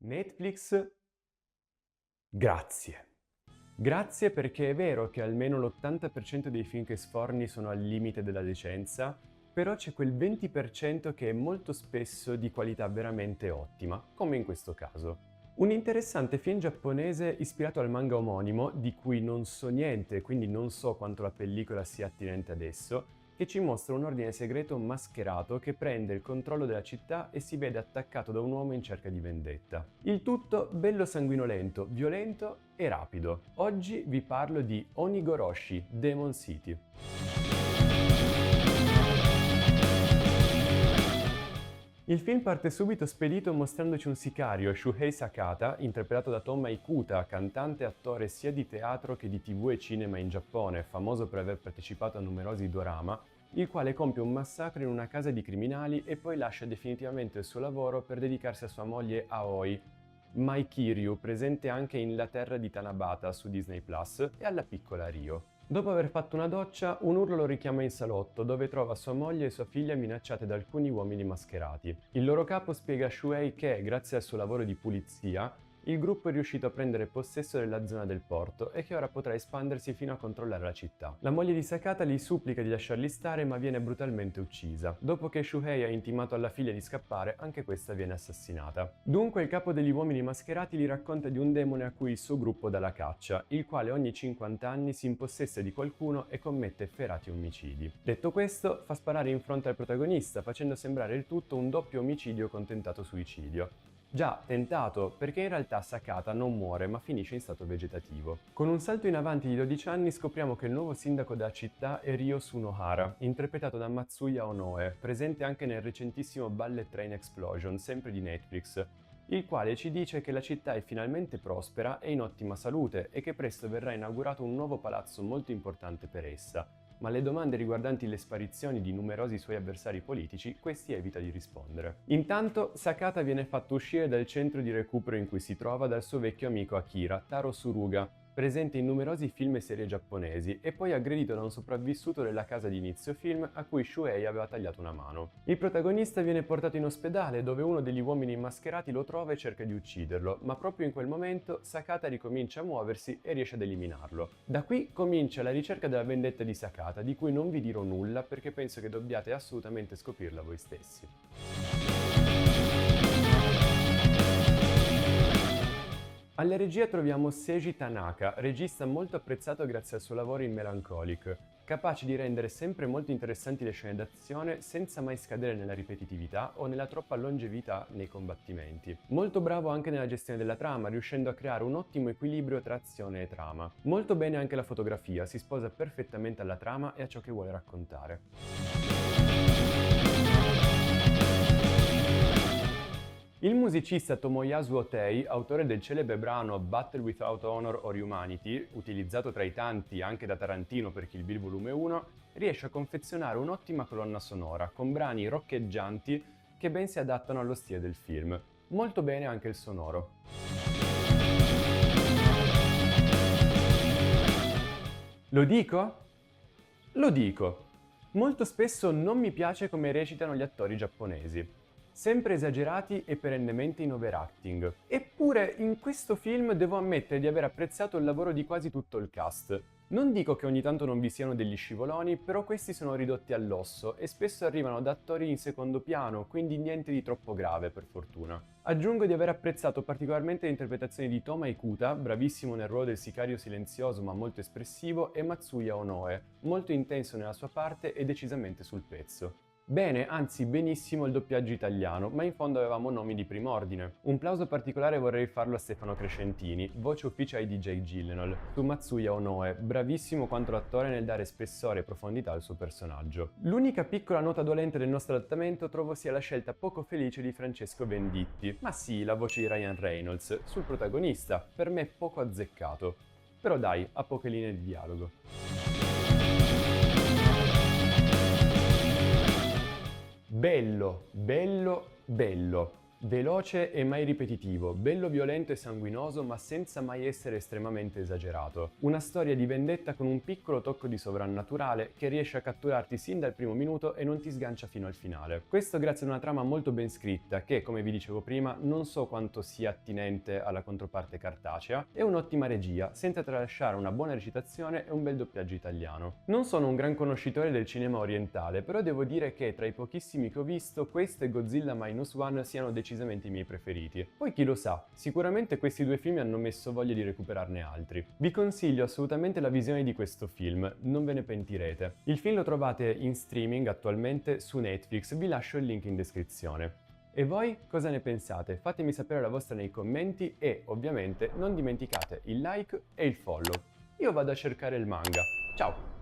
Netflix, grazie. Grazie perché è vero che almeno l'80% dei film che sforni sono al limite della decenza, però c'è quel 20% che è molto spesso di qualità veramente ottima, come in questo caso. Un interessante film giapponese ispirato al manga omonimo, di cui non so niente, quindi non so quanto la pellicola sia attinente adesso, che ci mostra un ordine segreto mascherato che prende il controllo della città e si vede attaccato da un uomo in cerca di vendetta. Il tutto bello sanguinolento, violento e rapido. Oggi vi parlo di Onigoroshi Demon City. Il film parte subito spedito mostrandoci un sicario, Shuhei Sakata, interpretato da Toma Ikuta, cantante e attore sia di teatro che di TV e cinema in Giappone, famoso per aver partecipato a numerosi dorama, il quale compie un massacro in una casa di criminali e poi lascia definitivamente il suo lavoro per dedicarsi a sua moglie Aoi, Mai Kiryu, presente anche in La terra di Tanabata su Disney Plus, e alla piccola Rio. Dopo aver fatto una doccia, un urlo lo richiama in salotto, dove trova sua moglie e sua figlia minacciate da alcuni uomini mascherati. Il loro capo spiega a Shuhei che, grazie al suo lavoro di pulizia, il gruppo è riuscito a prendere possesso della zona del porto e che ora potrà espandersi fino a controllare la città. La moglie di Sakata gli supplica di lasciarli stare, ma viene brutalmente uccisa. Dopo che Shuhei ha intimato alla figlia di scappare, anche questa viene assassinata. Dunque il capo degli uomini mascherati gli racconta di un demone a cui il suo gruppo dà la caccia, il quale ogni 50 anni si impossessa di qualcuno e commette efferati omicidi. Detto questo, fa sparare in fronte al protagonista, facendo sembrare il tutto un doppio omicidio con tentato suicidio. Già, tentato, perché in realtà Sakata non muore ma finisce in stato vegetativo. Con un salto in avanti di 12 anni scopriamo che il nuovo sindaco della città è Ryo Sunohara, interpretato da Matsuya Onoe, presente anche nel recentissimo Bullet Train Explosion, sempre di Netflix, il quale ci dice che la città è finalmente prospera e in ottima salute e che presto verrà inaugurato un nuovo palazzo molto importante per essa. Ma alle domande riguardanti le sparizioni di numerosi suoi avversari politici, questi evita di rispondere. Intanto, Sakata viene fatto uscire dal centro di recupero in cui si trova dal suo vecchio amico Akira, Taro Suruga, presente in numerosi film e serie giapponesi, e poi aggredito da un sopravvissuto della casa di inizio film a cui Shuhei aveva tagliato una mano. Il protagonista viene portato in ospedale dove uno degli uomini mascherati lo trova e cerca di ucciderlo, ma proprio in quel momento Sakata ricomincia a muoversi e riesce ad eliminarlo. Da qui comincia la ricerca della vendetta di Sakata, di cui non vi dirò nulla perché penso che dobbiate assolutamente scoprirla voi stessi. Alla regia troviamo Seiji Tanaka, regista molto apprezzato grazie al suo lavoro in Melancholic, capace di rendere sempre molto interessanti le scene d'azione senza mai scadere nella ripetitività o nella troppa longevità nei combattimenti. Molto bravo anche nella gestione della trama, riuscendo a creare un ottimo equilibrio tra azione e trama. Molto bene anche la fotografia, si sposa perfettamente alla trama e a ciò che vuole raccontare. Il musicista Tomoyasu Otei, autore del celebre brano Battle Without Honor or Humanity, utilizzato tra i tanti anche da Tarantino per Kill Bill Volume 1, riesce a confezionare un'ottima colonna sonora, con brani roccheggianti che ben si adattano allo stile del film. Molto bene anche il sonoro. Lo dico? Lo dico! Molto spesso non mi piace come recitano gli attori giapponesi. Sempre esagerati e perennemente in overacting. Eppure in questo film devo ammettere di aver apprezzato il lavoro di quasi tutto il cast. Non dico che ogni tanto non vi siano degli scivoloni, però questi sono ridotti all'osso e spesso arrivano da attori in secondo piano, quindi niente di troppo grave per fortuna. Aggiungo di aver apprezzato particolarmente l'interpretazione di Toma Ikuta, bravissimo nel ruolo del sicario silenzioso ma molto espressivo, e Matsuya Onoe, molto intenso nella sua parte e decisamente sul pezzo. Bene, anzi benissimo il doppiaggio italiano, ma in fondo avevamo nomi di prim'ordine. Un plauso particolare vorrei farlo a Stefano Crescentini, voce ufficiale di Jake Gyllenhaal, su Matsuya Onoe, bravissimo quanto l'attore nel dare spessore e profondità al suo personaggio. L'unica piccola nota dolente del nostro adattamento trovo sia la scelta poco felice di Francesco Venditti, ma sì, la voce di Ryan Reynolds, sul protagonista, per me poco azzeccato. Però dai, ha poche linee di dialogo. Bello, bello, bello. Veloce e mai ripetitivo, bello violento e sanguinoso ma senza mai essere estremamente esagerato. Una storia di vendetta con un piccolo tocco di sovrannaturale che riesce a catturarti sin dal primo minuto e non ti sgancia fino al finale. Questo grazie ad una trama molto ben scritta che, come vi dicevo prima, non so quanto sia attinente alla controparte cartacea, e un'ottima regia, senza tralasciare una buona recitazione e un bel doppiaggio italiano. Non sono un gran conoscitore del cinema orientale, però devo dire che tra i pochissimi che ho visto, questo e Godzilla Minus One siano decisamente i miei preferiti. Poi chi lo sa, sicuramente questi due film hanno messo voglia di recuperarne altri. Vi consiglio assolutamente la visione di questo film, non ve ne pentirete. Il film lo trovate in streaming attualmente su Netflix, vi lascio il link in descrizione. E voi cosa ne pensate? Fatemi sapere la vostra nei commenti e ovviamente non dimenticate il like e il follow. Io vado a cercare il manga. Ciao!